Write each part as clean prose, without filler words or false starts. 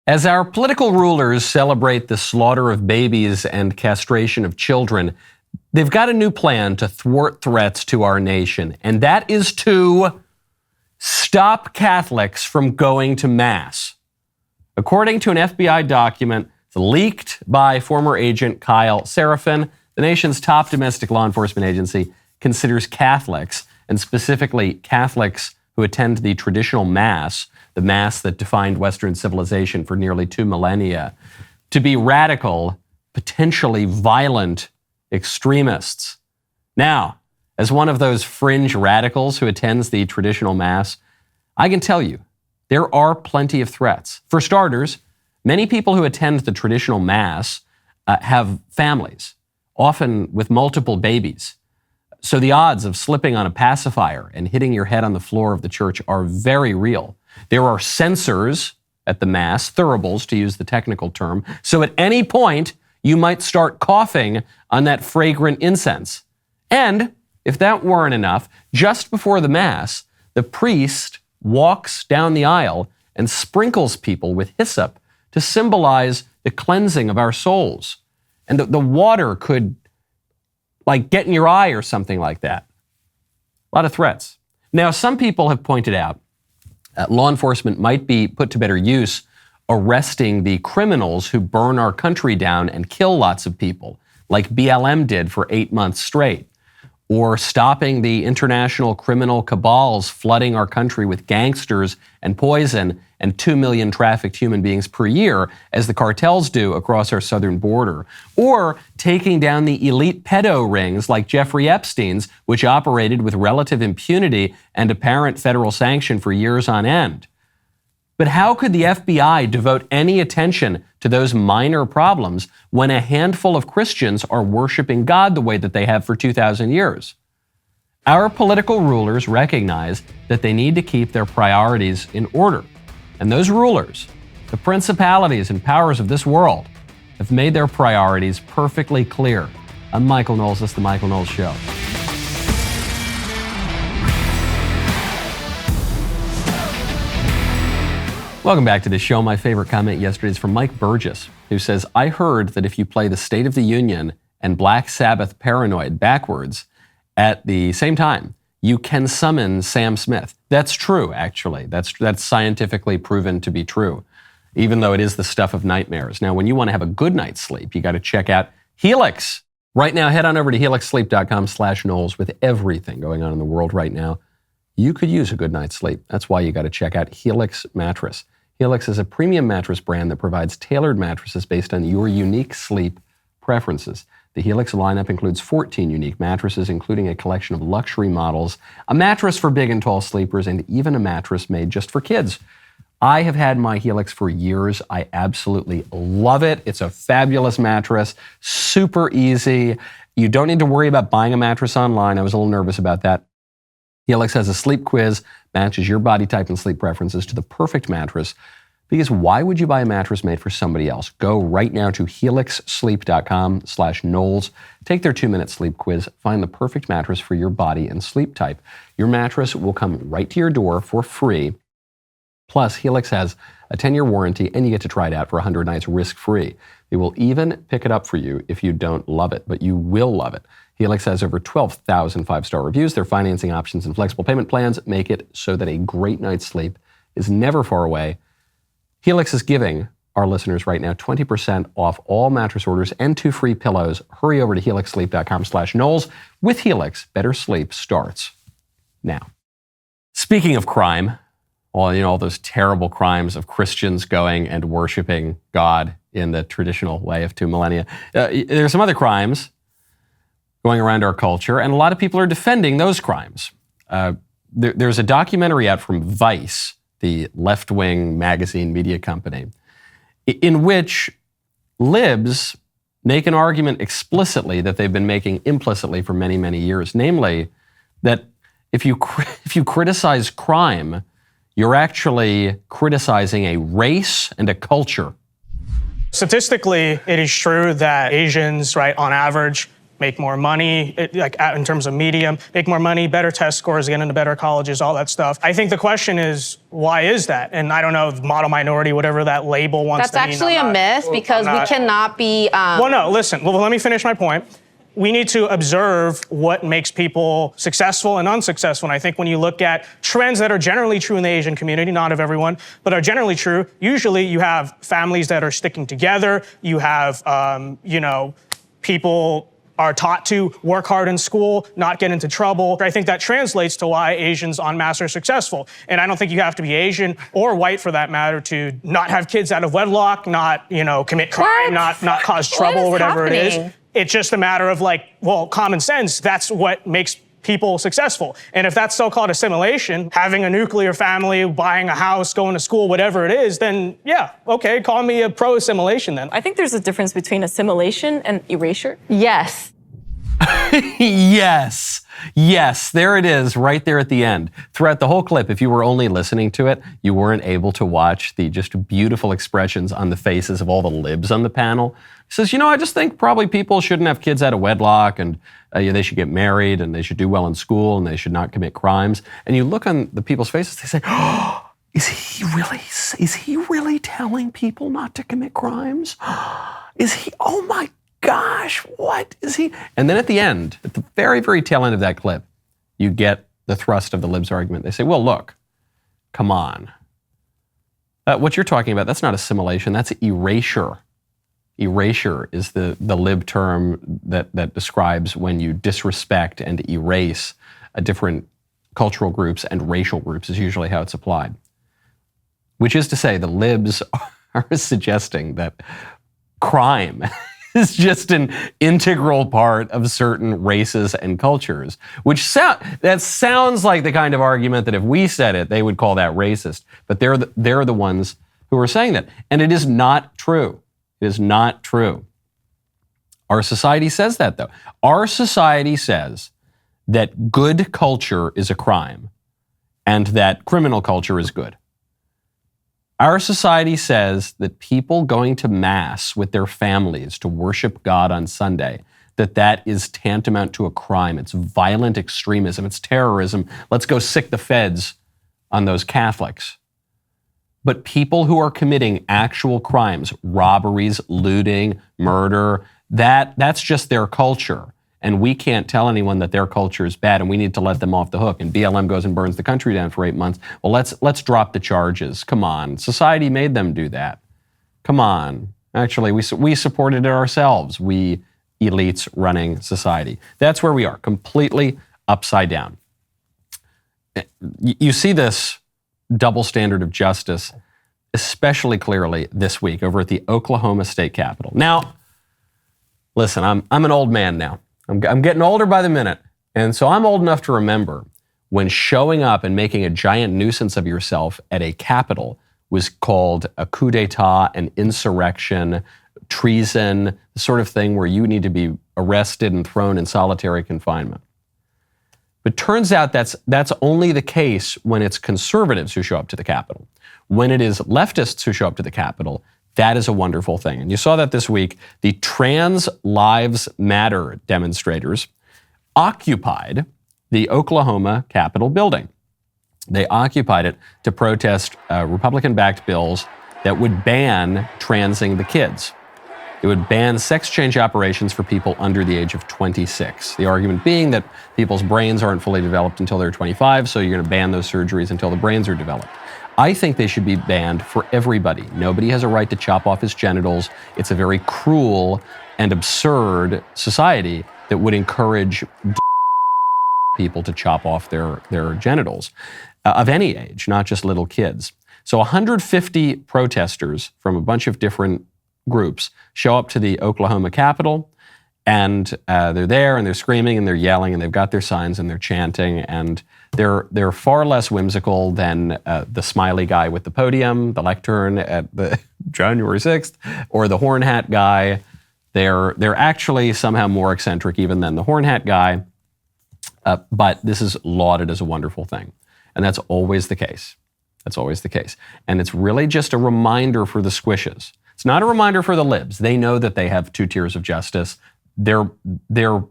As our political rulers celebrate the slaughter of babies and castration of children, they've got a new plan to thwart threats to our nation, and that is to stop Catholics from going to Mass. According to an FBI document leaked by former agent Kyle Seraphin, the nation's top domestic law enforcement agency considers Catholics, and specifically Catholics who attend the traditional Mass, the Mass that defined Western civilization for nearly 2 millennia, to be radical, potentially violent extremists. Now, as one of those fringe radicals who attends the traditional Mass, I can tell you, there are plenty of threats. For starters, many people who attend the traditional Mass have families, often with multiple babies. So the odds of slipping on a pacifier and hitting your head on the floor of the church are very real. There are censors at the Mass, thuribles to use the technical term, so at any point you might start coughing on that fragrant incense. And if that weren't enough, just before the Mass, the priest walks down the aisle and sprinkles people with hyssop to symbolize the cleansing of our souls. And the water could get in your eye or something like that. A lot of threats. Now, some people have pointed out law enforcement might be put to better use arresting the criminals who burn our country down and kill lots of people, like BLM did for 8 months straight, or stopping the international criminal cabals flooding our country with gangsters and poison and 2 million trafficked human beings per year, as the cartels do across our southern border, or taking down the elite pedo rings like Jeffrey Epstein's, which operated with relative impunity and apparent federal sanction for years on end. But how could the FBI devote any attention to those minor problems when a handful of Christians are worshiping God the way that they have for 2,000 years? Our political rulers recognize that they need to keep their priorities in order. And those rulers, the principalities and powers of this world, have made their priorities perfectly clear. I'm Michael Knowles. This is The Michael Knowles Show. Welcome back to the show. My favorite comment yesterday is from Mike Burgess, who says, I heard that if you play the State of the Union and Black Sabbath Paranoid backwards at the same time, you can summon Sam Smith. That's true, actually. That's scientifically proven to be true, even though it is the stuff of nightmares. Now, when you want to have a good night's sleep, you got to check out Helix. Right now, head on over to helixsleep.com/Knowles. With everything going on in the world right now, you could use a good night's sleep. That's why you got to check out Helix Mattress. Helix is a premium mattress brand that provides tailored mattresses based on your unique sleep preferences. The Helix lineup includes 14 unique mattresses, including a collection of luxury models, a mattress for big and tall sleepers, and even a mattress made just for kids. I have had my Helix for years. I absolutely love it. It's a fabulous mattress, super easy. You don't need to worry about buying a mattress online. I was a little nervous about that. Helix has a sleep quiz, matches your body type and sleep preferences to the perfect mattress. Because why would you buy a mattress made for somebody else? Go right now to helixsleep.com/Knowles. Take their 2-minute sleep quiz. Find the perfect mattress for your body and sleep type. Your mattress will come right to your door for free. Plus, Helix has a 10-year warranty, and you get to try it out for 100 nights risk-free. They will even pick it up for you if you don't love it, but you will love it. Helix has over 12,000 5-star reviews. Their financing options and flexible payment plans make it so that a great night's sleep is never far away. Helix is giving our listeners right now 20% off all mattress orders and 2 free pillows. Hurry over to helixsleep.com/Knowles. With Helix, better sleep starts now. Speaking of crime, all those terrible crimes of Christians going and worshiping God in the traditional way of 2 millennia, there's some other crimes going around our culture, and a lot of people are defending those crimes. There's a documentary out from Vice, the left-wing magazine media company, in which libs make an argument explicitly that they've been making implicitly for many, many years, namely that if you criticize crime, you're actually criticizing a race and a culture. Statistically, it is true that Asians, on average, make more money, in terms of medium, make more money, better test scores, get into better colleges, all that stuff. I think the question is, why is that? And I don't know, model minority, whatever that label wants to mean. That's actually a myth because we cannot be... Well, no, listen. Well, let me finish my point. We need to observe what makes people successful and unsuccessful. And I think when you look at trends that are generally true in the Asian community, not of everyone, but are generally true, usually you have families that are sticking together. You have, people are taught to work hard in school, not get into trouble. I think that translates to why Asians en masse are successful. And I don't think you have to be Asian or white for that matter to not have kids out of wedlock, not, commit crime, not cause trouble, whatever it is. It's just a matter of common sense. That's what makes people successful. And if that's so-called assimilation, having a nuclear family, buying a house, going to school, whatever it is, then yeah, okay, call me a pro-assimilation then. I think there's a difference between assimilation and erasure. Yes. Yes, there it is, right there at the end. Throughout the whole clip, if you were only listening to it, you weren't able to watch the just beautiful expressions on the faces of all the libs on the panel. He says, I just think probably people shouldn't have kids out of wedlock, and they should get married, and they should do well in school, and they should not commit crimes. And you look on the people's faces, they say, oh, is he really telling people not to commit crimes? Is he, oh my gosh, what is he? And then at the end, at the very, very tail end of that clip, you get the thrust of the libs' argument. They say, well, look, come on. What you're talking about, that's not assimilation, that's erasure. Erasure is the lib term that describes when you disrespect and erase different cultural groups and racial groups is usually how it's applied. Which is to say, the libs are suggesting that crime is just an integral part of certain races and cultures, which sounds like the kind of argument that if we said it, they would call that racist. But they're the ones who are saying that. And it is not true. It is not true. Our society says that, though. Our society says that good culture is a crime and that criminal culture is good. Our society says that people going to mass with their families to worship God on Sunday, that is tantamount to a crime. It's violent extremism. It's terrorism. Let's go sick the feds on those Catholics. But people who are committing actual crimes, robberies, looting, murder, that's just their culture. And we can't tell anyone that their culture is bad and we need to let them off the hook. And BLM goes and burns the country down for 8 months. Well, let's drop the charges. Come on. Society made them do that. Come on. Actually, we supported it ourselves. We elites running society. That's where we are, completely upside down. You see this double standard of justice especially clearly this week over at the Oklahoma State Capitol. Now, listen, I'm an old man now. I'm getting older by the minute. And so I'm old enough to remember when showing up and making a giant nuisance of yourself at a Capitol was called a coup d'etat, an insurrection, treason, the sort of thing where you need to be arrested and thrown in solitary confinement. But turns out that's only the case when it's conservatives who show up to the Capitol. When it is leftists who show up to the Capitol, that is a wonderful thing. And you saw that this week. The Trans Lives Matter demonstrators occupied the Oklahoma Capitol building. They occupied it to protest Republican-backed bills that would ban transing the kids. It would ban sex change operations for people under the age of 26. The argument being that people's brains aren't fully developed until they're 25, so you're going to ban those surgeries until the brains are developed. I think they should be banned for everybody. Nobody has a right to chop off his genitals. It's a very cruel and absurd society that would encourage people to chop off their genitals of any age, not just little kids. So 150 protesters from a bunch of different groups show up to the Oklahoma Capitol, and they're there and they're screaming and they're yelling and they've got their signs and they're chanting, and they're far less whimsical than the smiley guy with the podium, the lectern at the January 6th, or the horn hat guy. They're actually somehow more eccentric even than the horn hat guy, but this is lauded as a wonderful thing, and that's always the case. That's always the case, and it's really just a reminder for the squishes. It's not a reminder for the libs. They know that they have two tiers of justice. they're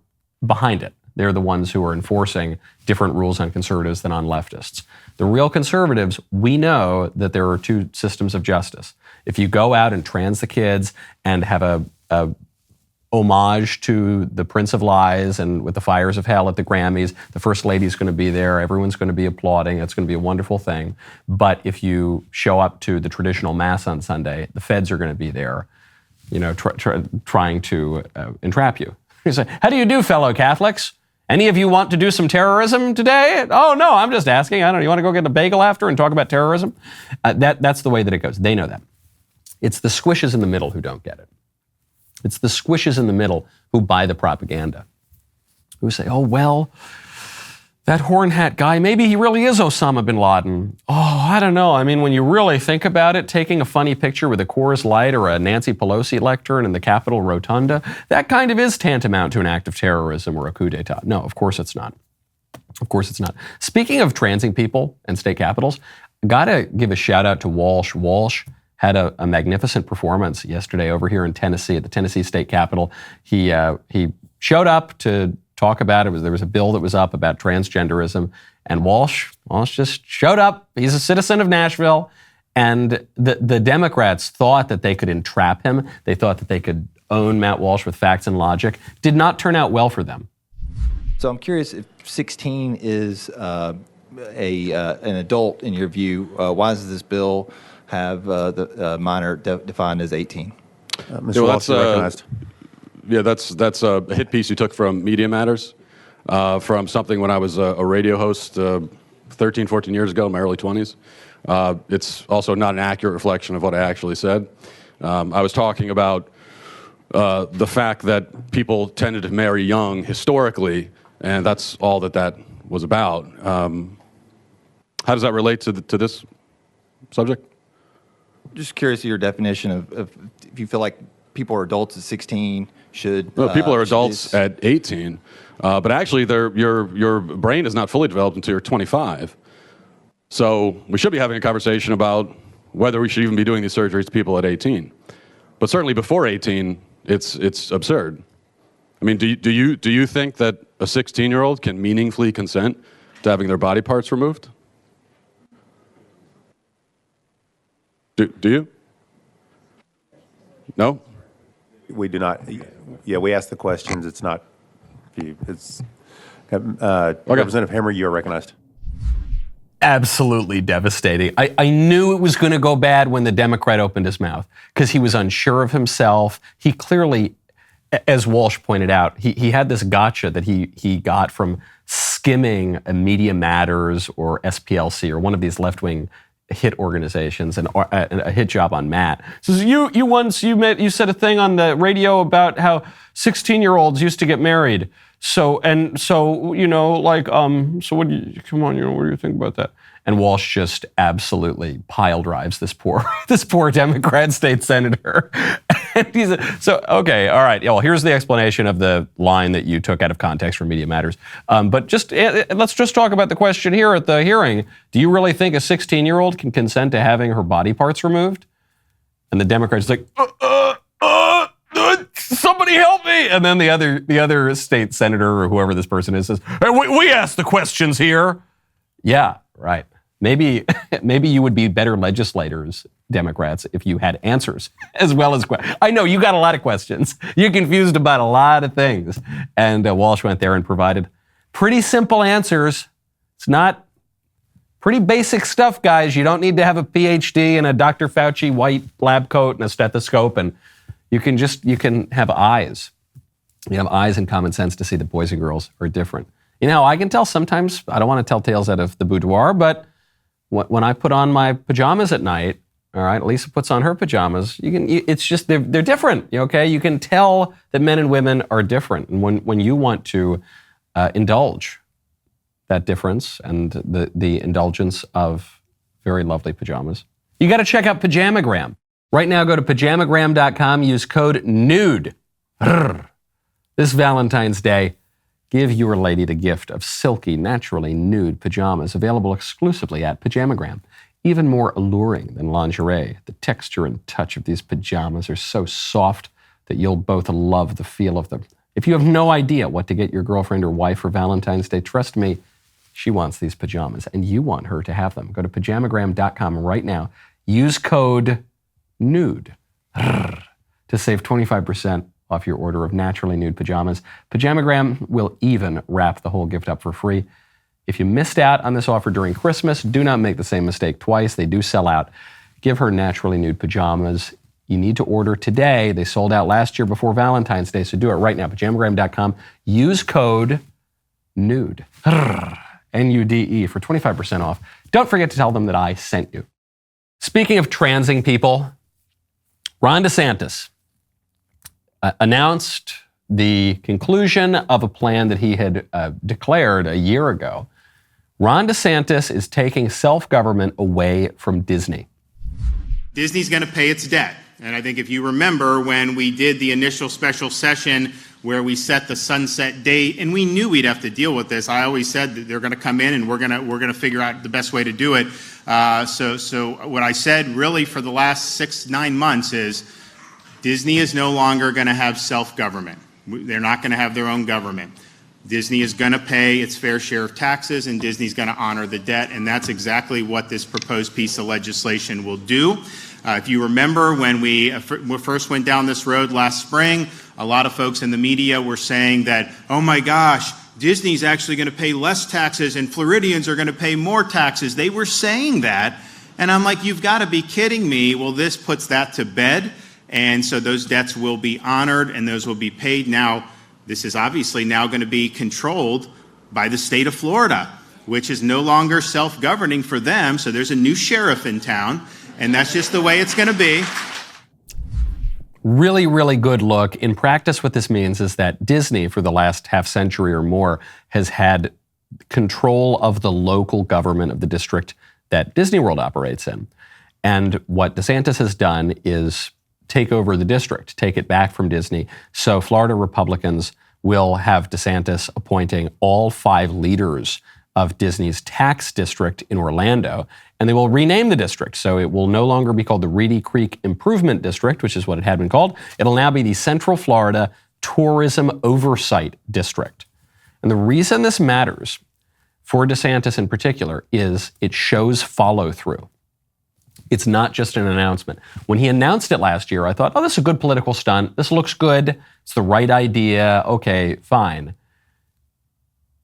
behind it. They're the ones who are enforcing different rules on conservatives than on leftists. The real conservatives, we know that there are two systems of justice. If you go out and trans the kids and have a homage to the Prince of Lies and with the Fires of Hell at the Grammys, the First Lady's going to be there, everyone's going to be applauding, it's going to be a wonderful thing. But if you show up to the traditional Mass on Sunday, the feds are going to be there, trying to entrap you. You say, how do you do, fellow Catholics? Any of you want to do some terrorism today? Oh, no, I'm just asking. I don't know. You want to go get a bagel after and talk about terrorism? That's the way that it goes. They know that. It's the squishes in the middle who don't get it. It's the squishes in the middle who buy the propaganda, who say, oh, well, that horn hat guy, maybe he really is Osama bin Laden. Oh, I don't know. I mean, when you really think about it, taking a funny picture with a Coors Light or a Nancy Pelosi lectern in the Capitol Rotunda, that kind of is tantamount to an act of terrorism or a coup d'etat. No, of course it's not. Of course it's not. Speaking of transing people and state capitals, I gotta give a shout out to Walsh. Walsh had a magnificent performance yesterday over here in Tennessee at the Tennessee State Capitol. He showed up to talk about it. There was a bill that was up about transgenderism, and Walsh just showed up. He's a citizen of Nashville, and the Democrats thought that they could entrap him. They thought that they could own Matt Walsh with facts and logic. Did not turn out well for them. So I'm curious if 16 is an adult in your view. Why does this bill have the minor defined as 18? Mr. Walsh, recognized. Yeah, that's a hit piece you took from Media Matters, from something when I was a radio host 13, 14 years ago in my early 20s. It's also not an accurate reflection of what I actually said. I was talking about the fact that people tended to marry young historically, and that's all that was about. How does that relate to this subject? Just curious of your definition of if you feel like people are adults at 16 should... No, people are adults at 18, but actually your brain is not fully developed until you're 25. So we should be having a conversation about whether we should even be doing these surgeries to people at 18. But certainly before 18, it's absurd. I mean, do you think that a 16-year-old can meaningfully consent to having their body parts removed? Do you? No? We do not. Yeah, we ask the questions. It's not you. It's Representative Hammer, you are recognized. Absolutely devastating. I knew it was going to go bad when the Democrat opened his mouth because he was unsure of himself. He clearly, as Walsh pointed out, he had this gotcha that he got from skimming a Media Matters or SPLC or one of these left-wing hit organizations and a hit job on Matt. Says you said a thing on the radio about how 16-year-olds used to get married. So what do you think about that? And Walsh just absolutely pile drives this poor Democrat state senator. And okay, all right. Well, here's the explanation of the line that you took out of context from Media Matters. But let's just talk about the question here at the hearing. Do you really think a 16-year-old can consent to having her body parts removed? And the Democrat's like, somebody help me! And then the other state senator or whoever this person is says, hey, we ask the questions here. Yeah, right. Maybe you would be better legislators, Democrats, if you had answers as well as questions. I know you got a lot of questions. You're confused about a lot of things. And Walsh went there and provided pretty simple answers. It's not pretty basic stuff, guys. You don't need to have a PhD and a Dr. Fauci white lab coat and a stethoscope, and you can have eyes. You have eyes and common sense to see that boys and girls are different. You know, I can tell sometimes, I don't want to tell tales out of the boudoir, but when I put on my pajamas at night, all right, Lisa puts on her pajamas, it's just, they're different, okay? You can tell that men and women are different. And when you want to indulge that difference and the indulgence of very lovely pajamas, you got to check out Pajamagram. Right now, go to pajamagram.com, use code NUDE. This Valentine's Day, give your lady the gift of silky, naturally nude pajamas available exclusively at Pajamagram. Even more alluring than lingerie, the texture and touch of these pajamas are so soft that you'll both love the feel of them If you have no idea what to get your girlfriend or wife for Valentine's Day, trust me, she wants these pajamas, and you want her to have them. Go to pajamagram.com right now. Use code NUDE to save 25% off your order of naturally nude pajamas. Pajamagram will even wrap the whole gift up for free. If you missed out on this offer during Christmas, do not make the same mistake twice. They do sell out. Give her naturally nude pajamas. You need to order today. They sold out last year before Valentine's Day, so do it right now. Pajamagram.com. Use code NUDE, N-U-D-E, for 25% off. Don't forget to tell them that I sent you. Speaking of transing people, Ron DeSantis announced the conclusion of a plan that he had declared a year ago. Ron DeSantis is taking self-government away from Disney. Disney's going to pay its debt. And I think if you remember when we did the initial special session where we set the sunset date, and we knew we'd have to deal with this. I always said that they're going to come in and we're going to figure out the best way to do it. So what I said really for the last 6-9 months is Disney is no longer going to have self-government. They're not going to have their own government. Disney is going to pay its fair share of taxes, and Disney's going to honor the debt, and that's exactly what this proposed piece of legislation will do. If you remember when we first went down this road last spring, a lot of folks in the media were saying that, oh my gosh, Disney's actually going to pay less taxes and Floridians are going to pay more taxes. They were saying that, and I'm like, you've got to be kidding me. Well, this puts that to bed, and so those debts will be honored and those will be paid. Now, this is obviously now going to be controlled by the state of Florida, which is no longer self-governing for them. So there's a new sheriff in town, and that's just the way it's going to be. Really, really good look. In practice, what this means is that Disney, for the last half century or more, has had control of the local government of the district that Disney World operates in. And what DeSantis has done is take over the district, take it back from Disney. So Florida Republicans will have DeSantis appointing all 5 leaders of Disney's tax district in Orlando, and they will rename the district. So it will no longer be called the Reedy Creek Improvement District, which is what it had been called. It'll now be the Central Florida Tourism Oversight District. And the reason this matters for DeSantis in particular is it shows follow-through. It's not just an announcement. When he announced it last year, I thought, oh, this is a good political stunt. This looks good. It's the right idea. Okay, fine.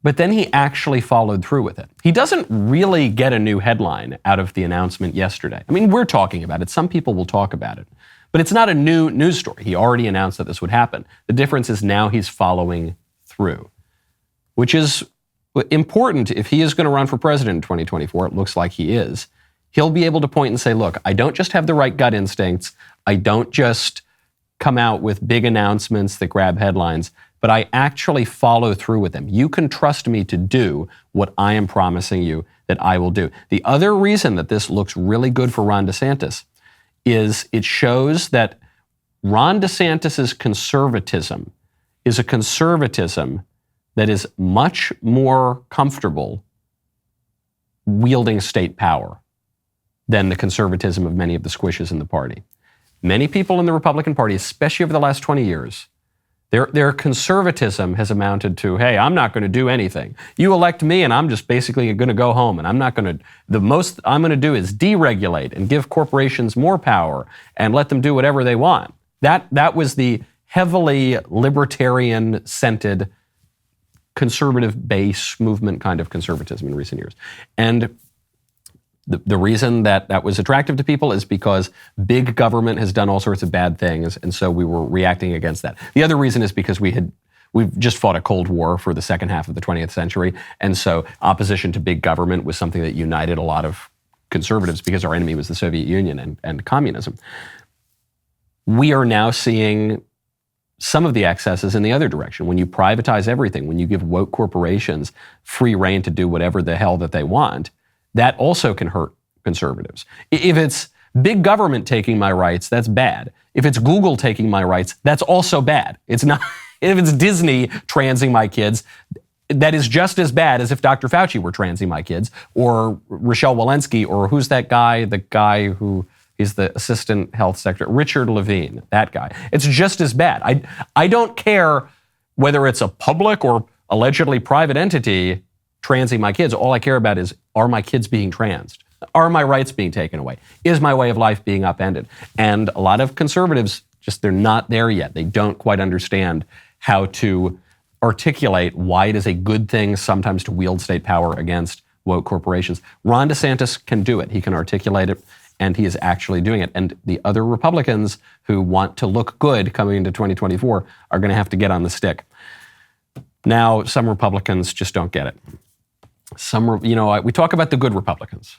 But then he actually followed through with it. He doesn't really get a new headline out of the announcement yesterday. I mean, we're talking about it. Some people will talk about it. But it's not a new news story. He already announced that this would happen. The difference is now he's following through, which is important if he is going to run for president in 2024. It looks like he is. He'll be able to point and say, look, I don't just have the right gut instincts. I don't just come out with big announcements that grab headlines, but I actually follow through with them. You can trust me to do what I am promising you that I will do. The other reason that this looks really good for Ron DeSantis is it shows that Ron DeSantis's conservatism is a conservatism that is much more comfortable wielding state power than the conservatism of many of the squishes in the party. Many people in the Republican Party, especially over the last 20 years, their conservatism has amounted to, hey, I'm not going to do anything. You elect me and I'm just basically going to go home and I'm not going to, the most I'm going to do is deregulate and give corporations more power and let them do whatever they want. That was the heavily libertarian-scented conservative base movement kind of conservatism in recent years. And the reason that was attractive to people is because big government has done all sorts of bad things, and so we were reacting against that. The other reason is because we've just fought a Cold War for the second half of the 20th century, and so opposition to big government was something that united a lot of conservatives because our enemy was the Soviet Union and communism. We are now seeing some of the excesses in the other direction. When you privatize everything, when you give woke corporations free rein to do whatever the hell that they want, that also can hurt conservatives. If it's big government taking my rights, that's bad. If it's Google taking my rights, that's also bad. It's not. If it's Disney transing my kids, that is just as bad as if Dr. Fauci were transing my kids, or Rochelle Walensky, or who's that guy? The guy who is the assistant health secretary, Richard Levine, that guy. It's just as bad. I don't care whether it's a public or allegedly private entity transing my kids, all I care about is, are my kids being transed? Are my rights being taken away? Is my way of life being upended? And a lot of conservatives, they're not there yet. They don't quite understand how to articulate why it is a good thing sometimes to wield state power against woke corporations. Ron DeSantis can do it. He can articulate it, and he is actually doing it. And the other Republicans who want to look good coming into 2024 are going to have to get on the stick. Now, some Republicans just don't get it. We talk about the good Republicans.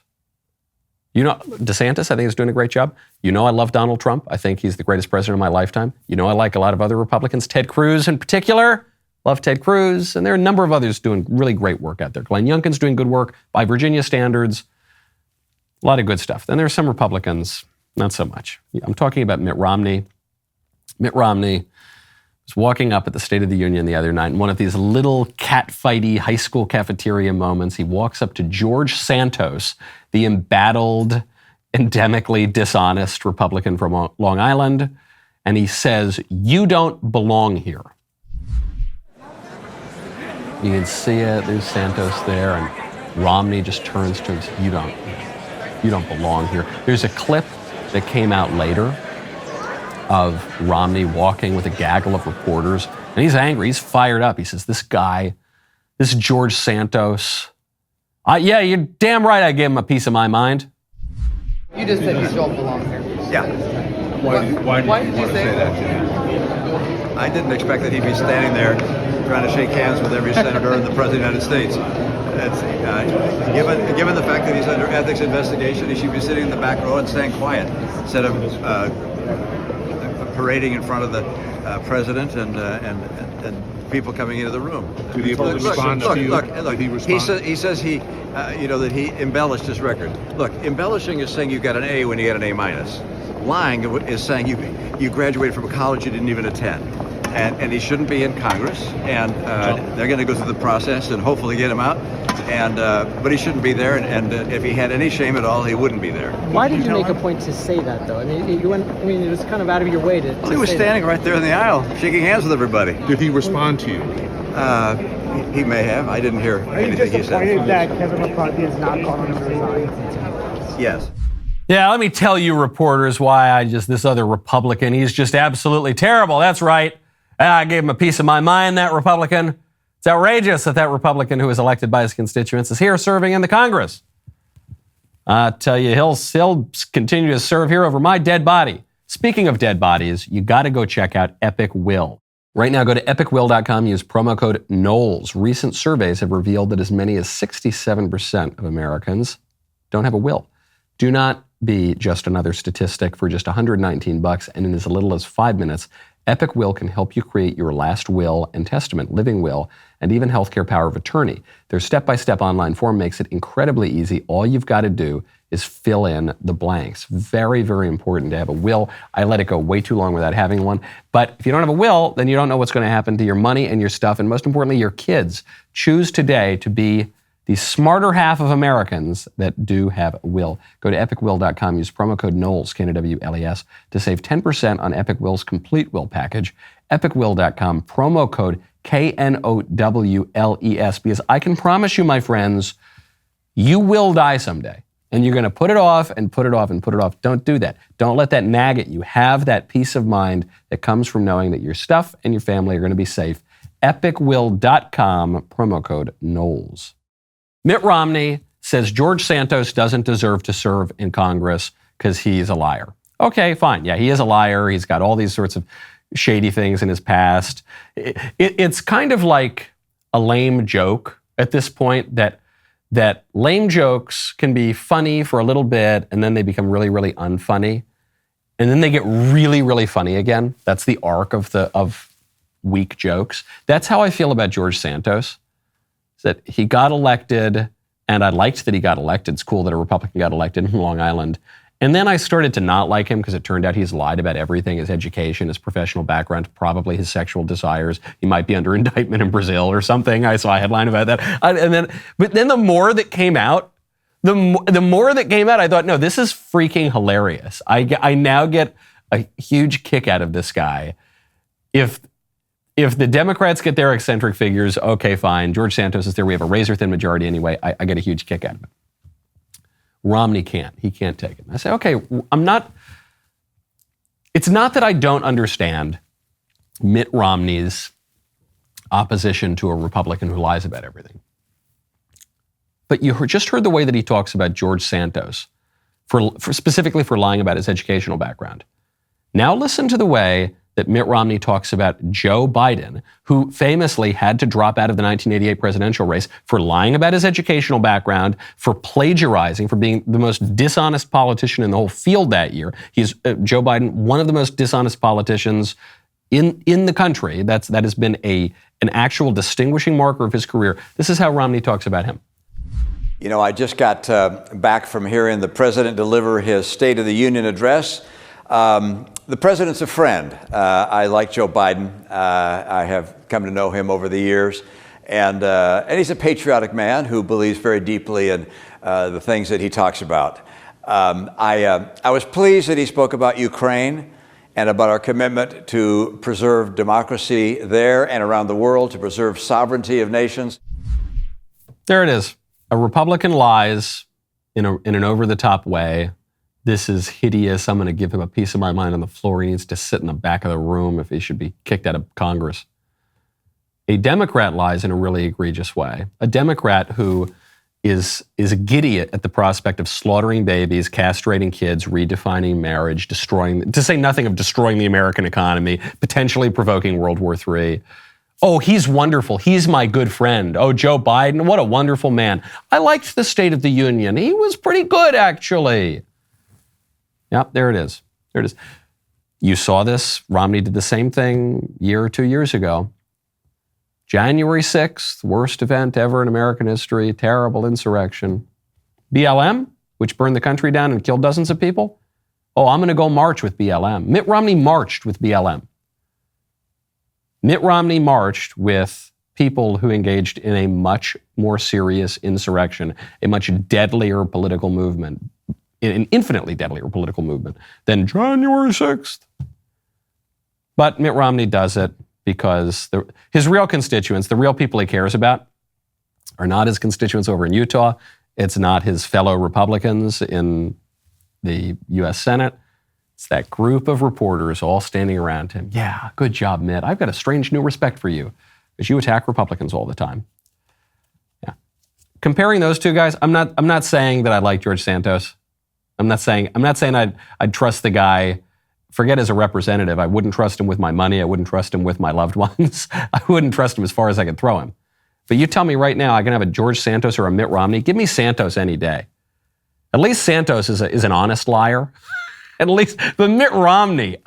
DeSantis, I think, is doing a great job. I love Donald Trump. I think he's the greatest president of my lifetime. I like a lot of other Republicans. Ted Cruz in particular. Love Ted Cruz. And there are a number of others doing really great work out there. Glenn Youngkin's doing good work by Virginia standards. A lot of good stuff. Then there are some Republicans, not so much. I'm talking about Mitt Romney. Mitt Romney was walking up at the State of the Union the other night in one of these little catfighty high school cafeteria moments. He walks up to George Santos, the embattled, endemically dishonest Republican from Long Island, and he says, "You don't belong here." You can see it. There's Santos there, and Romney just turns to him and says, you don't belong here. There's a clip that came out later of Romney walking with a gaggle of reporters, and he's angry. He's fired up. He says, this George Santos, yeah, you're damn right I gave him a piece of my mind. You just said you don't belong here. Yeah. Why did you say that? I didn't expect that he'd be standing there trying to shake hands with every senator and the President of the United States. Given the fact that he's under ethics investigation, he should be sitting in the back row and staying quiet instead of parading in front of the president and people coming into the room. Did he respond to you? Look. He says that he embellished his record. Look, embellishing is saying you got an A when you get an A-. Lying is saying you graduated from a college you didn't even attend. And he shouldn't be in Congress, and they're going to go through the process and hopefully get him out. But he shouldn't be there, and if he had any shame at all, he wouldn't be there. Why did you make a point to say that, though? It was kind of out of your way to. Well, he was standing right there in the aisle, shaking hands with everybody. Did he respond to you? He may have. I didn't hear anything he said. Are you disappointed that Kevin McCarthy is not calling him to resign? Yes. Yeah, let me tell you, reporters, why this other Republican, he's just absolutely terrible. That's right. I gave him a piece of my mind, that Republican. It's outrageous that Republican who was elected by his constituents is here serving in the Congress. I tell you, he'll continue to serve here over my dead body. Speaking of dead bodies, you got to go check out Epic Will. Right now, go to epicwill.com, use promo code Knowles. Recent surveys have revealed that as many as 67% of Americans don't have a will. Do not be just another statistic. For just $119 and in as little as 5 minutes, Epic Will can help you create your last will and testament, living will, and even healthcare power of attorney. Their step-by-step online form makes it incredibly easy. All you've got to do is fill in the blanks. Very, very important to have a will. I let it go way too long without having one. But if you don't have a will, then you don't know what's going to happen to your money and your stuff, and most importantly, your kids. Choose today to be the smarter half of Americans that do have a will. Go to epicwill.com, use promo code Knowles, Knowles, to save 10% on Epic Will's complete will package. Epicwill.com, promo code KNOWLES, because I can promise you, my friends, you will die someday. And you're going to put it off and put it off and put it off. Don't do that. Don't let that nag at you. Have that peace of mind that comes from knowing that your stuff and your family are going to be safe. Epicwill.com, promo code Knowles. Mitt Romney says George Santos doesn't deserve to serve in Congress because he's a liar. Okay, fine. Yeah, he is a liar. He's got all these sorts of shady things in his past. It's kind of like a lame joke at this point that lame jokes can be funny for a little bit and then they become really, really unfunny. And then they get really, really funny again. That's the arc of weak jokes. That's how I feel about George Santos. That he got elected, and I liked that he got elected. It's cool that a Republican got elected in Long Island. And then I started to not like him because it turned out he's lied about everything, his education, his professional background, probably his sexual desires. He might be under indictment in Brazil or something. I saw a headline about that. But then the more that came out, I thought, no, this is freaking hilarious. I now get a huge kick out of this guy. If if the Democrats get their eccentric figures, okay, fine. George Santos is there. We have a razor-thin majority anyway. I get a huge kick out of it. Romney can't. He can't take it. I say, okay, it's not that I don't understand Mitt Romney's opposition to a Republican who lies about everything. But you just heard the way that he talks about George Santos, for specifically for lying about his educational background. Now listen to the way that Mitt Romney talks about Joe Biden, who famously had to drop out of the 1988 presidential race for lying about his educational background, for plagiarizing, for being the most dishonest politician in the whole field that year. He's Joe Biden, one of the most dishonest politicians in the country. That has been an actual distinguishing marker of his career. This is how Romney talks about him. You know, I just got back from hearing the president deliver his State of the Union address. The president's a friend. I like Joe Biden. I have come to know him over the years. And he's a patriotic man who believes very deeply in the things that he talks about. I was pleased that he spoke about Ukraine and about our commitment to preserve democracy there and around the world, to preserve sovereignty of nations. There it is. A Republican lies in an over-the-top way. This is hideous. I'm going to give him a piece of my mind on the floor. He needs to sit in the back of the room if he should be kicked out of Congress. A Democrat lies in a really egregious way. A Democrat who is giddy at the prospect of slaughtering babies, castrating kids, redefining marriage, to say nothing of destroying the American economy, potentially provoking World War III. Oh, he's wonderful. He's my good friend. Oh, Joe Biden, what a wonderful man. I liked the State of the Union. He was pretty good, actually. Yep, there it is. There it is. You saw this. Romney did the same thing a year or 2 years ago. January 6th, worst event ever in American history, terrible insurrection. BLM, which burned the country down and killed dozens of people. Oh, I'm going to go march with BLM. Mitt Romney marched with BLM. Mitt Romney marched with people who engaged in a much more serious insurrection, a much deadlier political movement, an infinitely deadlier political movement than January 6th. But Mitt Romney does it because his real constituents, the real people he cares about, are not his constituents over in Utah. It's not his fellow Republicans in the U.S. Senate. It's that group of reporters all standing around him. Yeah, good job, Mitt. I've got a strange new respect for you because you attack Republicans all the time. Yeah. Comparing those two guys, I'm not saying that I like George Santos. I'm not saying I'd trust the guy. Forget as a representative. I wouldn't trust him with my money. I wouldn't trust him with my loved ones. I wouldn't trust him as far as I could throw him. But you tell me right now, I can have a George Santos or a Mitt Romney. Give me Santos any day. At least Santos is an honest liar. At least, but Mitt Romney,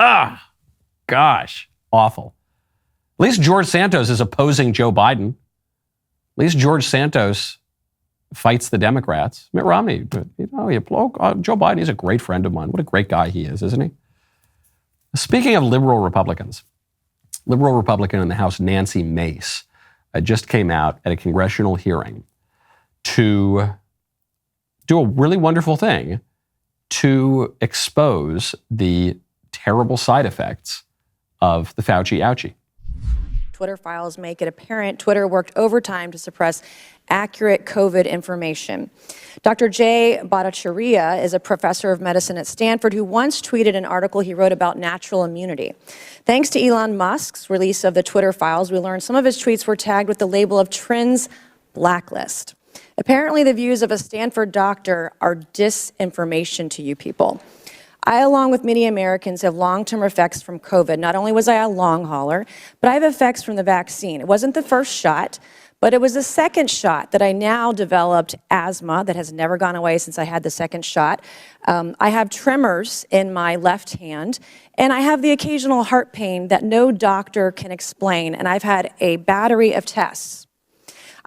gosh, awful. At least George Santos is opposing Joe Biden. At least George Santos fights the Democrats. Mitt Romney, Joe Biden, he's a great friend of mine. What a great guy he is, isn't he? Speaking of liberal Republicans, liberal Republican in the House, Nancy Mace, just came out at a congressional hearing to do a really wonderful thing to expose the terrible side effects of the Fauci ouchie. Twitter files make it apparent Twitter worked overtime to suppress accurate COVID information. Dr. Jay Bhattacharya is a professor of medicine at Stanford who once tweeted an article he wrote about natural immunity. Thanks to Elon Musk's release of the Twitter files, we learned some of his tweets were tagged with the label of Trends Blacklist. Apparently, the views of a Stanford doctor are disinformation to you people. I, along with many Americans, have long-term effects from COVID. Not only was I a long hauler, but I have effects from the vaccine. It wasn't the first shot, but it was the second shot that I now developed asthma that has never gone away since I had the second shot. I have tremors in my left hand, and I have the occasional heart pain that no doctor can explain, and I've had a battery of tests.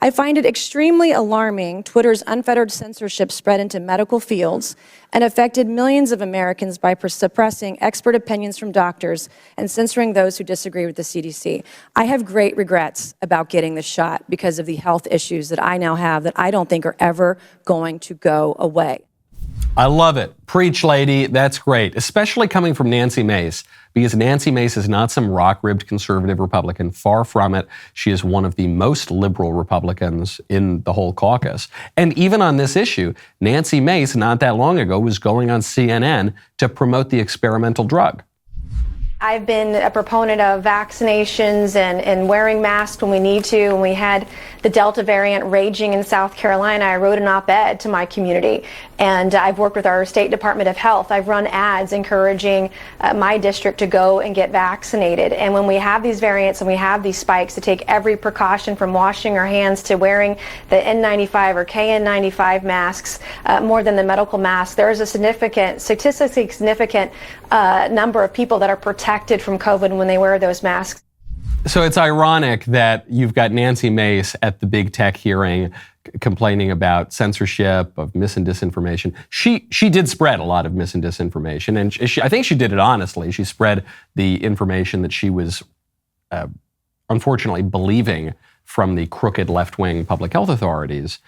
I find it extremely alarming Twitter's unfettered censorship spread into medical fields and affected millions of Americans by suppressing expert opinions from doctors and censoring those who disagree with the CDC. I have great regrets about getting the shot because of the health issues that I now have that I don't think are ever going to go away. I love it. Preach, lady. That's great, especially coming from Nancy Mace, because Nancy Mace is not some rock-ribbed conservative Republican. Far from it. She is one of the most liberal Republicans in the whole caucus. And even on this issue, Nancy Mace, not that long ago, was going on CNN to promote the experimental drug. I've been a proponent of vaccinations and wearing masks when we need to. When we had the Delta variant raging in South Carolina, I wrote an op-ed to my community. And I've worked with our State Department of Health. I've run ads encouraging my district to go and get vaccinated. And when we have these variants and we have these spikes, to take every precaution from washing our hands to wearing the N95 or KN95 masks more than the medical mask, there is a statistically significant number of people that are protected from COVID when they wear those masks. So it's ironic that you've got Nancy Mace at the big tech hearing complaining about censorship, of mis and disinformation. She did spread a lot of mis and disinformation, and I think she did it honestly. She spread the information that she was unfortunately believing from the crooked left-wing public health authorities.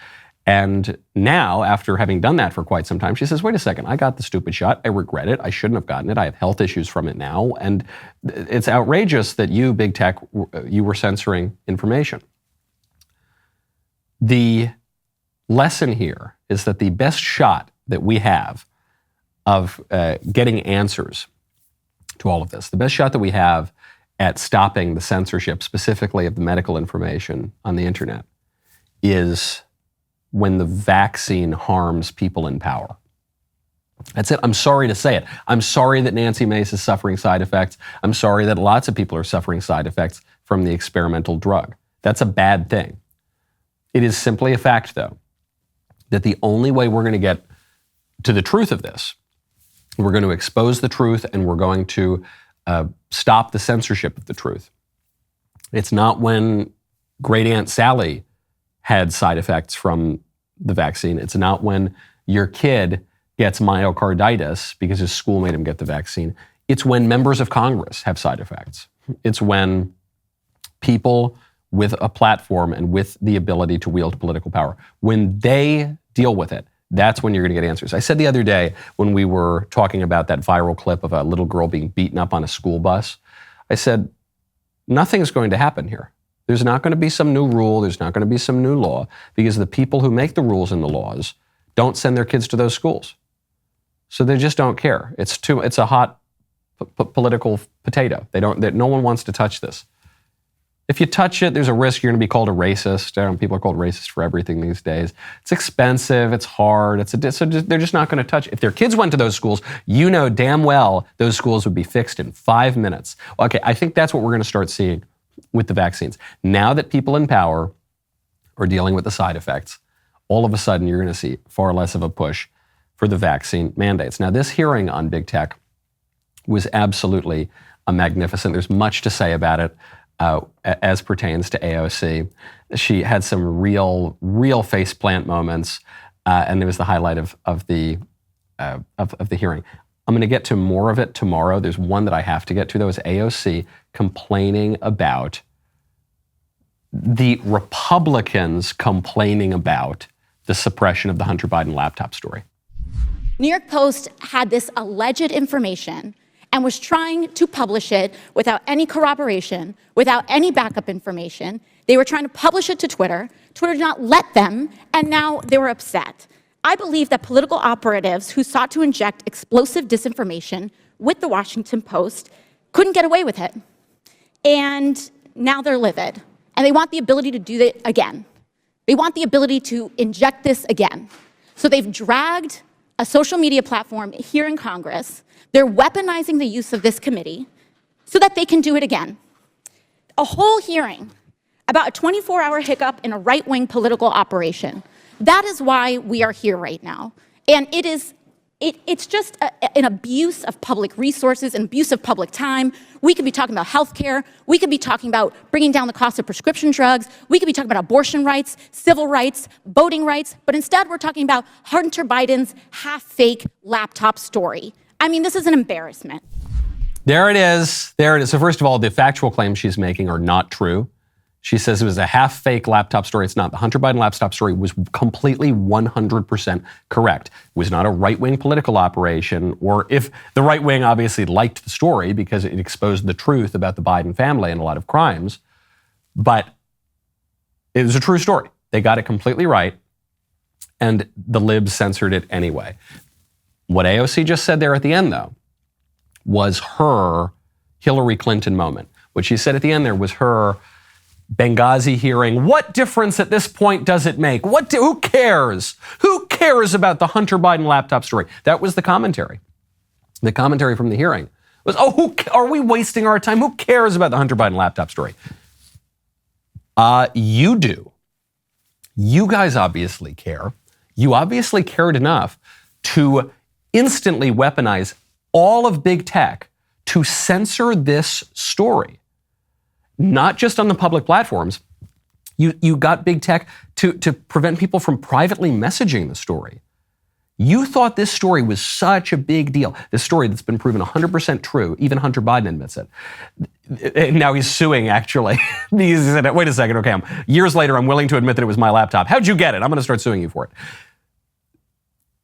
And now, after having done that for quite some time, she says, wait a second, I got the stupid shot. I regret it. I shouldn't have gotten it. I have health issues from it now. And it's outrageous that you, big tech, you were censoring information. The lesson here is that the best shot that we have of getting answers to all of this, the best shot that we have at stopping the censorship, specifically of the medical information on the internet, is when the vaccine harms people in power. That's it. I'm sorry to say it. I'm sorry that Nancy Mace is suffering side effects. I'm sorry that lots of people are suffering side effects from the experimental drug. That's a bad thing. It is simply a fact, though, that the only way we're going to get to the truth of this, we're going to expose the truth and we're going to stop the censorship of the truth. It's not when Great Aunt Sally had side effects from the vaccine. It's not when your kid gets myocarditis because his school made him get the vaccine. It's when members of Congress have side effects. It's when people with a platform and with the ability to wield political power, when they deal with it, that's when you're going to get answers. I said the other day when we were talking about that viral clip of a little girl being beaten up on a school bus, I said, nothing's going to happen here. There's not going to be some new rule. There's not going to be some new law because the people who make the rules and the laws don't send their kids to those schools. So they just don't care. It's a hot political potato. No one wants to touch this. If you touch it, there's a risk you're going to be called a racist. People are called racist for everything these days. It's expensive. It's hard. So they're just not going to touch it. If their kids went to those schools, you know damn well those schools would be fixed in 5 minutes. Okay, I think that's what we're going to start seeing with the vaccines. Now that people in power are dealing with the side effects, all of a sudden you're going to see far less of a push for the vaccine mandates. Now, this hearing on big tech was absolutely magnificent. There's much to say about it as pertains to AOC. She had some real faceplant moments, and it was the highlight of the hearing. I'm going to get to more of it tomorrow. There's one that I have to get to, though, is AOC complaining about the Republicans complaining about the suppression of the Hunter Biden laptop story. New York Post had this alleged information and was trying to publish it without any corroboration, without any backup information. They were trying to publish it to Twitter. Twitter did not let them, and now they were upset. I believe that political operatives who sought to inject explosive disinformation with the Washington Post couldn't get away with it. And now they're livid. And they want the ability to do it again. They want the ability to inject this again. So they've dragged a social media platform here in Congress. They're weaponizing the use of this committee so that they can do it again. A whole hearing about a 24-hour hiccup in a right-wing political operation. That is why we are here right now. And it's just an abuse of public resources, an abuse of public time. We could be talking about healthcare. We could be talking about bringing down the cost of prescription drugs. We could be talking about abortion rights, civil rights, voting rights. But instead, we're talking about Hunter Biden's half-fake laptop story. I mean, this is an embarrassment. There it is. So first of all, the factual claims she's making are not true. She says it was a half-fake laptop story. It's not. The Hunter Biden laptop story was completely 100% correct. It was not a right-wing political operation, or if the right wing obviously liked the story because it exposed the truth about the Biden family and a lot of crimes, but it was a true story. They got it completely right, and the libs censored it anyway. What AOC just said there at the end, though, was her Hillary Clinton moment. What she said at the end there was her Benghazi hearing. What difference at this point does it make? Who cares? Who cares about the Hunter Biden laptop story? That was the commentary. The commentary from the hearing was, are we wasting our time? Who cares about the Hunter Biden laptop story? You do. You guys obviously care. You obviously cared enough to instantly weaponize all of big tech to censor this story. Not just on the public platforms. You got big tech to prevent people from privately messaging the story. You thought this story was such a big deal. This story that's been proven 100% true. Even Hunter Biden admits it. And now he's suing, actually. He said, wait a second, okay, years later, I'm willing to admit that it was my laptop. How'd you get it? I'm going to start suing you for it.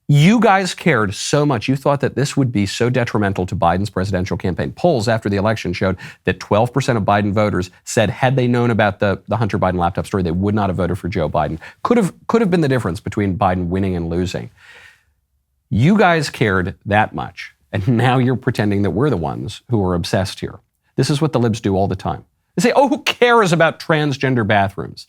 You guys cared so much. You thought that this would be so detrimental to Biden's presidential campaign. Polls after the election showed that 12% of Biden voters said had they known about the Hunter Biden laptop story, they would not have voted for Joe Biden. Could have been the difference between Biden winning and losing. You guys cared that much. And now you're pretending that we're the ones who are obsessed here. This is what the libs do all the time. They say, who cares about transgender bathrooms?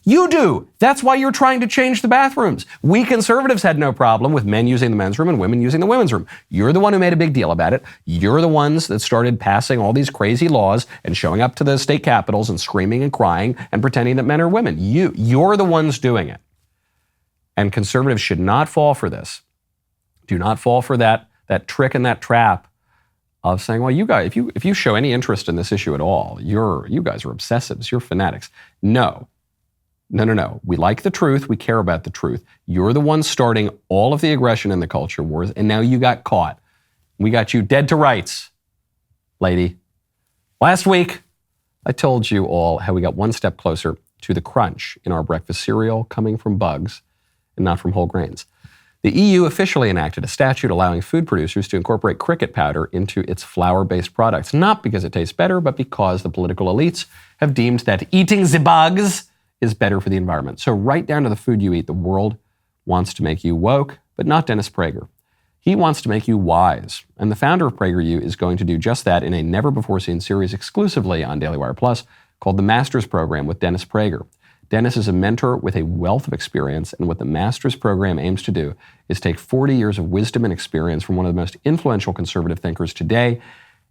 You do. That's why you're trying to change the bathrooms. We conservatives had no problem with men using the men's room and women using the women's room. You're the one who made a big deal about it. You're the ones that started passing all these crazy laws and showing up to the state capitals and screaming and crying and pretending that men are women. You're the ones doing it. And conservatives should not fall for this. Do not fall for that trick and that trap of saying, well, you guys, if you show any interest in this issue at all, you guys are obsessives. You're fanatics. No. We like the truth. We care about the truth. You're the one starting all of the aggression in the culture wars, and now you got caught. We got you dead to rights, lady. Last week, I told you all how we got one step closer to the crunch in our breakfast cereal coming from bugs and not from whole grains. The EU officially enacted a statute allowing food producers to incorporate cricket powder into its flour-based products, not because it tastes better, but because the political elites have deemed that eating the bugs is better for the environment. So right down to the food you eat, the world wants to make you woke, but not Dennis Prager. He wants to make you wise. And the founder of PragerU is going to do just that in a never-before-seen series exclusively on DailyWire Plus called The Master's Program with Dennis Prager. Dennis is a mentor with a wealth of experience, and what the Master's Program aims to do is take 40 years of wisdom and experience from one of the most influential conservative thinkers today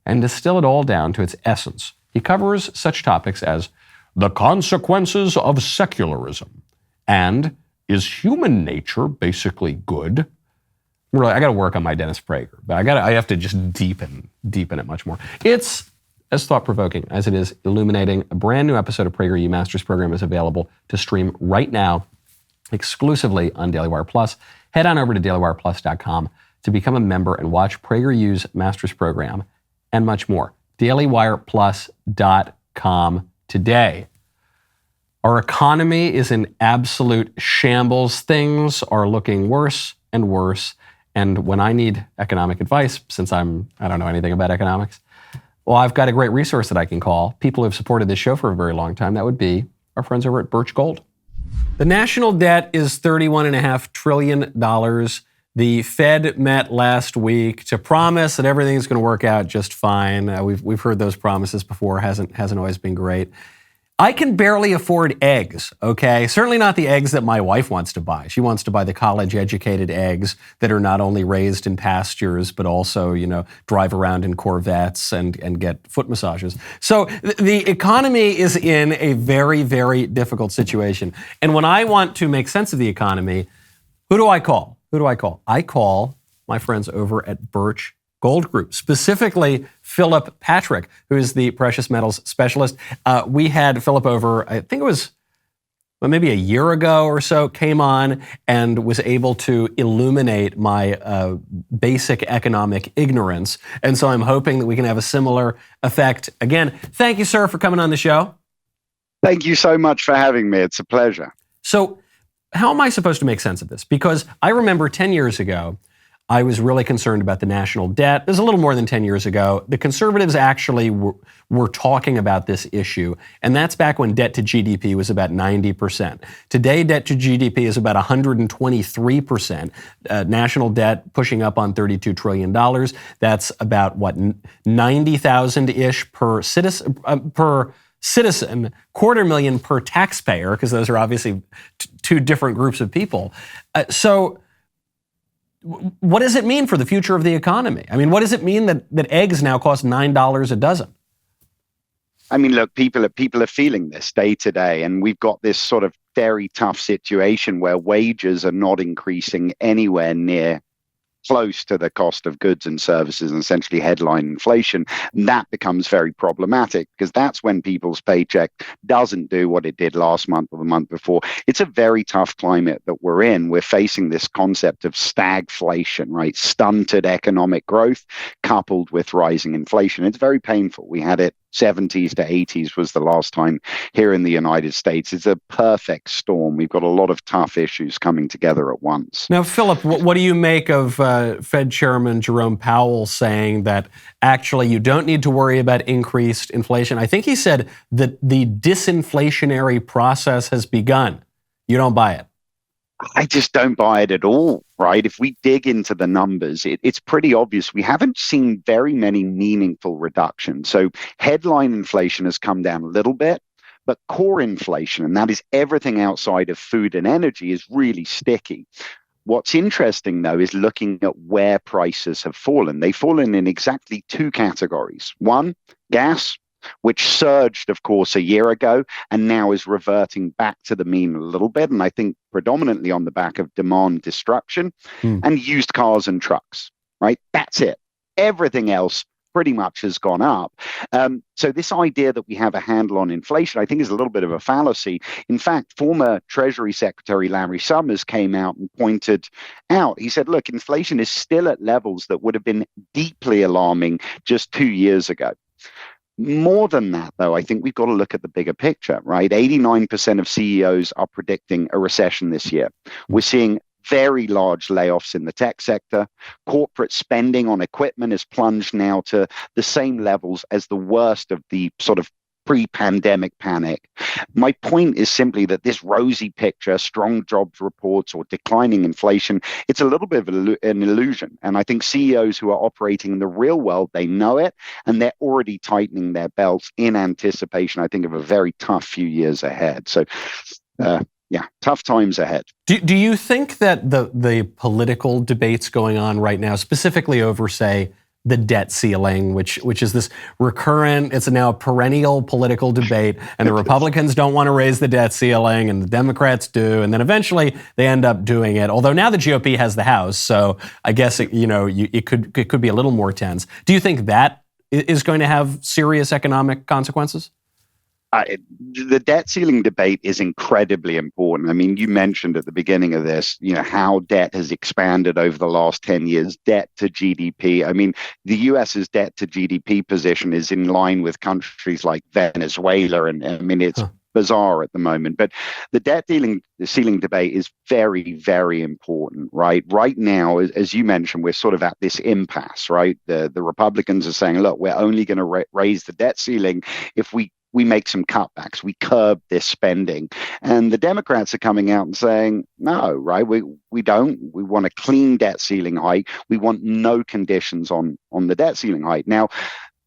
and distill it all down to its essence. He covers such topics as the consequences of secularism, and is human nature basically good? Really, I got to work on my Dennis Prager, but I have to just deepen it much more. It's as thought-provoking as it is illuminating. A brand new episode of PragerU Master's Program is available to stream right now, exclusively on DailyWire Plus. Head on over to DailyWirePlus.com to become a member and watch PragerU's Master's Program and much more. DailyWirePlus.com today. Our economy is in absolute shambles. Things are looking worse and worse. And when I need economic advice, since I don't know anything about economics, well, I've got a great resource that I can call. People who have supported this show for a very long time, that would be our friends over at Birch Gold. The national debt is $31.5 trillion. The Fed met last week to promise that everything's going to work out just fine. We've heard those promises before. Hasn't always been great. I can barely afford eggs, okay? Certainly not the eggs that my wife wants to buy. She wants to buy the college-educated eggs that are not only raised in pastures, but also, drive around in Corvettes and get foot massages. So the economy is in a very, very difficult situation. And when I want to make sense of the economy, who do I call? I call my friends over at Birch Gold Group, specifically Philip Patrick, who is the precious metals specialist. We had Philip over, I think it was maybe a year ago or so, came on and was able to illuminate my basic economic ignorance. And so I'm hoping that we can have a similar effect. Again, thank you, sir, for coming on the show. Thank you so much for having me. It's a pleasure. So how am I supposed to make sense of this? Because I remember 10 years ago, I was really concerned about the national debt. It was a little more than 10 years ago. The conservatives actually were talking about this issue, and that's back when debt to GDP was about 90%. Today, debt to GDP is about 123%. National debt pushing up on $32 trillion. That's about, what, 90,000-ish per citizen, $250,000 per taxpayer, because those are obviously two different groups of people. So what does it mean for the future of the economy? I mean, what does it mean that eggs now cost $9 a dozen? I mean, look, people are feeling this day to day, and we've got this sort of very tough situation where wages are not increasing anywhere near close to the cost of goods and services, and essentially headline inflation. And that becomes very problematic, because that's when people's paycheck doesn't do what it did last month or the month before. It's a very tough climate that we're in. We're facing this concept of stagflation, right? Stunted economic growth coupled with rising inflation. It's very painful. We had it 70s to 80s was the last time here in the United States. It's a perfect storm. We've got a lot of tough issues coming together at once. Now, Philip, what do you make of Fed Chairman Jerome Powell saying that actually you don't need to worry about increased inflation? I think he said that the disinflationary process has begun. You don't buy it? I just don't buy it at all, right? If we dig into the numbers, it's pretty obvious. We haven't seen very many meaningful reductions. So headline inflation has come down a little bit, but core inflation, and that is everything outside of food and energy, is really sticky. What's interesting, though, is looking at where prices have fallen. They've fallen in exactly two categories. One, gas, which surged, of course, a year ago and now is reverting back to the mean a little bit. And I think predominantly on the back of demand destruction, and used cars and trucks, right? That's it. Everything else pretty much has gone up. So this idea that we have a handle on inflation, I think, is a little bit of a fallacy. In fact, former Treasury Secretary Larry Summers came out and pointed out, he said, look, inflation is still at levels that would have been deeply alarming just 2 years ago. More than that, though, I think we've got to look at the bigger picture, right? 89% of CEOs are predicting a recession this year. We're seeing very large layoffs in the tech sector. Corporate spending on equipment has plunged now to the same levels as the worst of the sort of pre-pandemic panic. My point is simply that this rosy picture, strong jobs reports or declining inflation, it's a little bit of an illusion. And I think CEOs who are operating in the real world, they know it, and they're already tightening their belts in anticipation, I think, of a very tough few years ahead. So, yeah, tough times ahead. Do you think that the political debates going on right now, specifically over, say, the debt ceiling, which is this recurrent, it's now a perennial political debate, and the Republicans don't want to raise the debt ceiling, and the Democrats do, and then eventually they end up doing it. Although now the GOP has the House, so I guess it could be a little more tense. Do you think that is going to have serious economic consequences? The debt ceiling debate is incredibly important. I mean, you mentioned at the beginning of this, how debt has expanded over the last 10 years, debt to GDP. I mean, the US's debt to GDP position is in line with countries like Venezuela. And I mean, it's bizarre at the moment. But the debt ceiling debate is very, very important, right? Right now, as you mentioned, we're sort of at this impasse, right? The Republicans are saying, look, we're only going to raise the debt ceiling if we make some cutbacks, we curb this spending. And the Democrats are coming out and saying, no, right, we don't. We want a clean debt ceiling height. We want no conditions on the debt ceiling height. Now,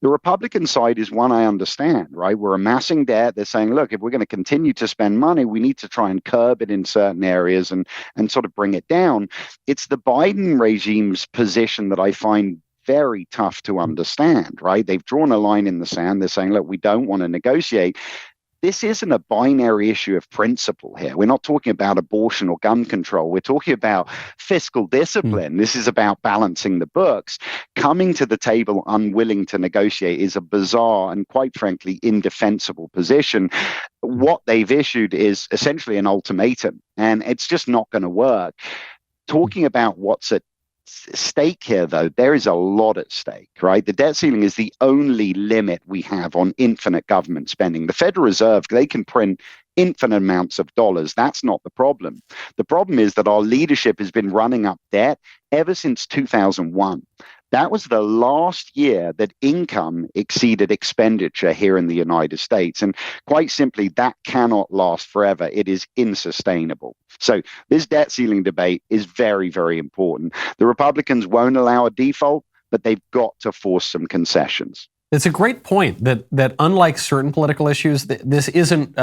the Republican side is one I understand, right? We're amassing debt. They're saying, look, if we're going to continue to spend money, we need to try and curb it in certain areas and sort of bring it down. It's the Biden regime's position that I find very tough to understand, right? They've drawn a line in the sand. They're saying, look, we don't want to negotiate. This isn't a binary issue of principle here. We're not talking about abortion or gun control. We're talking about fiscal discipline. This is about balancing the books. Coming to the table unwilling to negotiate is a bizarre and, quite frankly, indefensible position. What they've issued is essentially an ultimatum, and it's just not going to work. Talking about what's at stake here, though. There is a lot at stake, right? The debt ceiling is the only limit we have on infinite government spending. The Federal Reserve, they can print infinite amounts of dollars. That's not the problem. The problem is that our leadership has been running up debt ever since 2001. That was the last year that income exceeded expenditure here in the United States. And quite simply, that cannot last forever. It is unsustainable. So this debt ceiling debate is very, very important. The Republicans won't allow a default, but they've got to force some concessions. It's a great point that unlike certain political issues, this isn't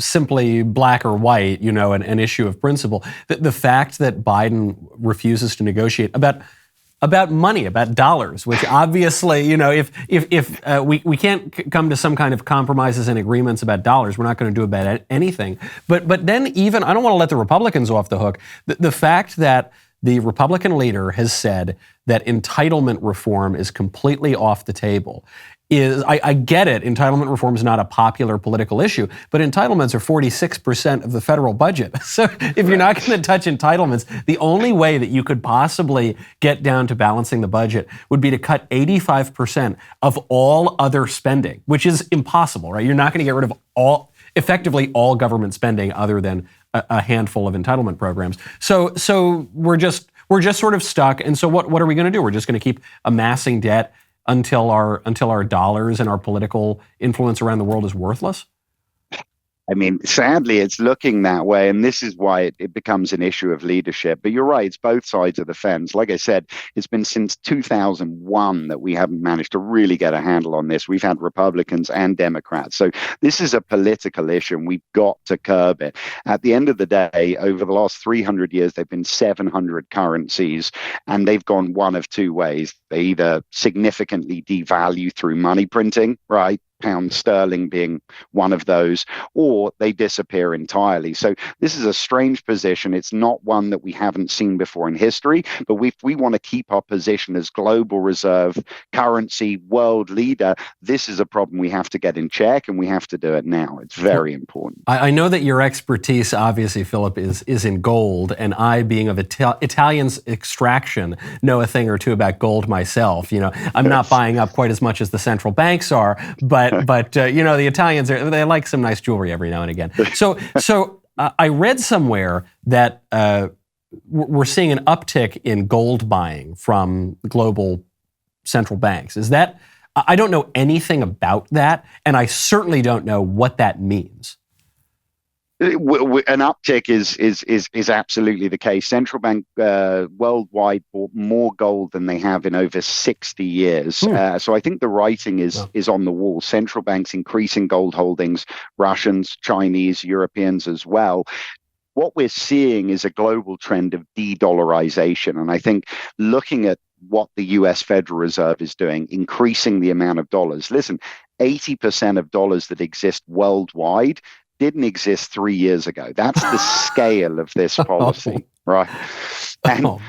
simply black or white, an issue of principle. The fact that Biden refuses to negotiate about money, about dollars, which obviously, if we can't come to some kind of compromises and agreements about dollars, we're not going to do about anything. But then even, I don't want to let the Republicans off the hook. The fact that the Republican leader has said that entitlement reform is completely off the table is, I get it, entitlement reform is not a popular political issue, but entitlements are 46% of the federal budget. So if you're not going to touch entitlements, the only way that you could possibly get down to balancing the budget would be to cut 85% of all other spending, which is impossible, right? You're not going to get rid of effectively all government spending other than a handful of entitlement programs. So we're just sort of stuck. And so what are we going to do? We're just going to keep amassing debt until our dollars and our political influence around the world is worthless? I mean, sadly, it's looking that way, and this is why it becomes an issue of leadership. But you're right, it's both sides of the fence. Like I said, it's been since 2001 that we haven't managed to really get a handle on this. We've had Republicans and Democrats. So this is a political issue, and we've got to curb it. At the end of the day, over the last 300 years, there have been 700 currencies, and they've gone one of two ways. They either significantly devalue through money printing, right? Pound sterling being one of those, or they disappear entirely. So this is a strange position. It's not one that we haven't seen before in history, but if we want to keep our position as global reserve currency world leader, this is a problem we have to get in check, and we have to do it now. It's very important. I know that your expertise, obviously, Philip, is in gold, and I, being of Italian's extraction, know a thing or two about gold myself. I'm not buying up quite as much as the central banks are, but the Italians they like some nice jewelry every now and again. So I read somewhere that we're seeing an uptick in gold buying from global central banks. Is that? I don't know anything about that, and I certainly don't know what that means. An uptick is absolutely the case. Central bank worldwide bought more gold than they have in over 60 years. So I think the writing is on the wall. Central banks increasing gold holdings, Russians, Chinese, Europeans as well. What we're seeing is a global trend of de-dollarization. And I think looking at what the US Federal Reserve is doing, increasing the amount of dollars. Listen, 80% of dollars that exist worldwide didn't exist 3 years ago. That's the scale of this policy, right? And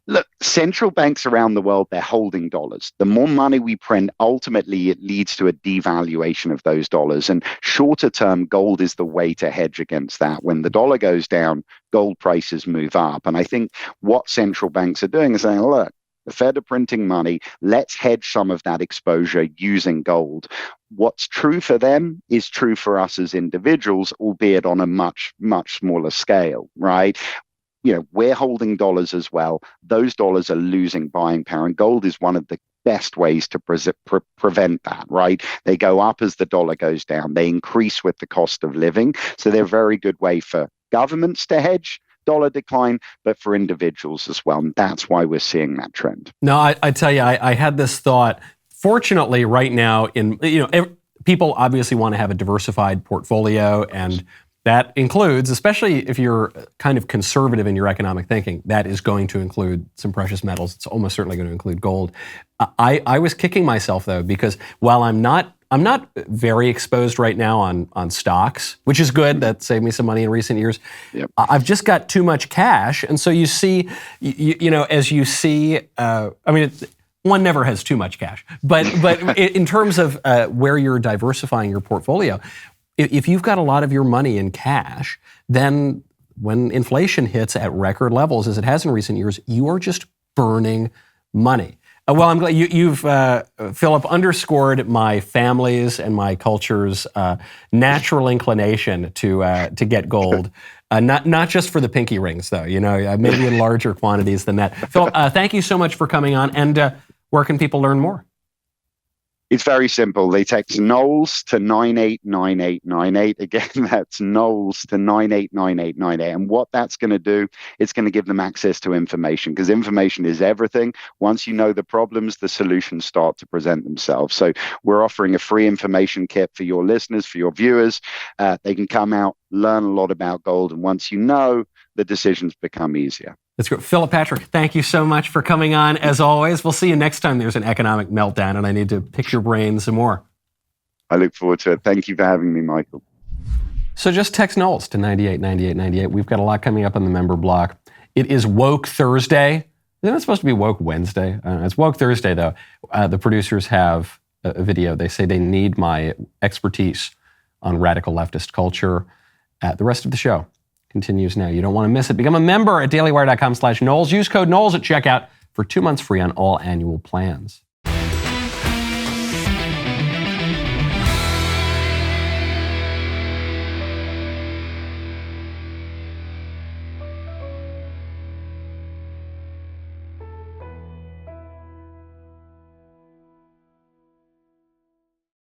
look, central banks around the world, they're holding dollars. The more money we print, ultimately it leads to a devaluation of those dollars. And shorter term, gold is the way to hedge against that. When the dollar goes down, gold prices move up. And I think what central banks are doing is saying, look, the Fed are printing money. Let's hedge some of that exposure using gold. What's true for them is true for us as individuals, albeit on a much, much smaller scale, right? We're holding dollars as well. Those dollars are losing buying power, and gold is one of the best ways to prevent that, right? They go up as the dollar goes down. They increase with the cost of living. So they're a very good way for governments to hedge dollar decline, but for individuals as well. And that's why we're seeing that trend. No, I tell you, I had this thought. Fortunately, right now, people obviously want to have a diversified portfolio, and that includes, especially if you're kind of conservative in your economic thinking, that is going to include some precious metals. It's almost certainly going to include gold. I was kicking myself, though, because while I'm not very exposed right now on stocks, which is good. That saved me some money in recent years. Yep. I've just got too much cash. And so you see, as you see, one never has too much cash. But in terms of where you're diversifying your portfolio, if you've got a lot of your money in cash, then when inflation hits at record levels, as it has in recent years, you are just burning money. Well, I'm glad you've Philip, underscored my family's and my culture's natural inclination to get gold. Not just for the pinky rings, though. Maybe in larger quantities than that. Philip, thank you so much for coming on. And where can people learn more? It's very simple. They text Knowles to 989898. Again, that's Knowles to 989898. And what that's going to do, it's going to give them access to information, because information is everything. Once you know the problems, the solutions start to present themselves. So we're offering a free information kit for your listeners, for your viewers. They can come out, learn a lot about gold. And once you know, the decisions become easier. That's great. Philip Patrick, thank you so much for coming on, as always. We'll see you next time there's an economic meltdown and I need to pick your brain some more. I look forward to it. Thank you for having me, Michael. So just text Knowles to 989898. We've got a lot coming up on the member block. It is Woke Thursday. Isn't it supposed to be Woke Wednesday? It's Woke Thursday, though. The producers have a video. They say they need my expertise on radical leftist culture. The rest of the show continues now. You don't want to miss it. Become a member at dailywire.com/Knowles. Use code Knowles at checkout for 2 months free on all annual plans.